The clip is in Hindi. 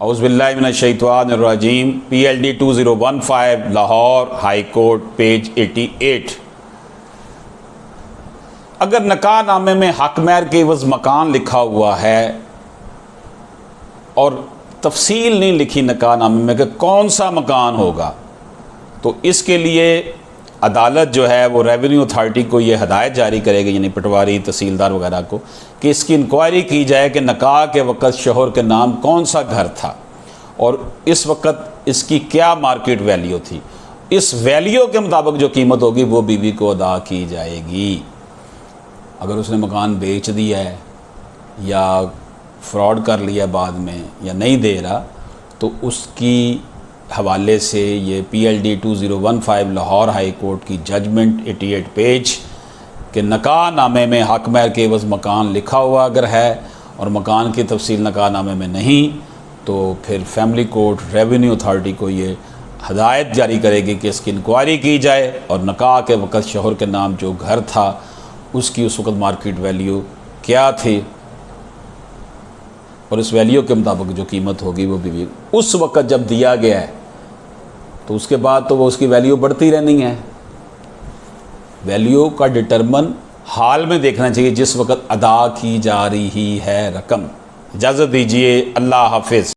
औज़ुबिल्लाहिमिनश्शैतानिर्रजीम PLD 2015 Lahore high court page 88। अगर निकाह नामे में हक महर के एवज़ मकान लिखा हुआ है और तफसील नहीं लिखी निकाह नामे में कि कौन सा मकान होगा, तो इसके लिए अदालत जो है वो रेवेन्यू अथॉरिटी को ये हदायत जारी करेगी, यानी पटवारी तहसीलदार वगैरह को, कि इसकी इंक्वायरी की जाए कि निकाह के वक़्त शोहर के नाम कौन सा घर था और इस वक्त इसकी क्या मार्केट वैल्यू थी। इस वैल्यू के मुताबिक जो कीमत होगी वो बीवी को अदा की जाएगी। अगर उसने मकान बेच दिया है या फ्रॉड कर लिया बाद में या नहीं दे रहा, तो उसकी हवाले से ये PLD 2015 लाहौर हाई कोर्ट की जजमेंट 88 पेज के निकाह नामे में हक महर के एवज़ मकान लिखा हुआ अगर है और मकान की तफसील निकाह नामे में नहीं, तो फिर फैमिली कोर्ट रेवेन्यू अथॉरिटी को ये हदायत जारी करेगी कि इसकी इंक्वायरी की जाए और निकाह के वक़्त शोहर के नाम जो घर था उसकी उस वक़्त मार्केट वैल्यू क्या थी और इस वैल्यू के मुताबिक जो कीमत होगी वो भी उस वक़्त जब दिया गया है, तो उसके बाद तो वो उसकी वैल्यू बढ़ती रहनी है। वैल्यू का डिटरमन हाल में देखना चाहिए जिस वक़्त अदा की जा रही है रकम। इजाज़त दीजिए, अल्लाह हाफिज़।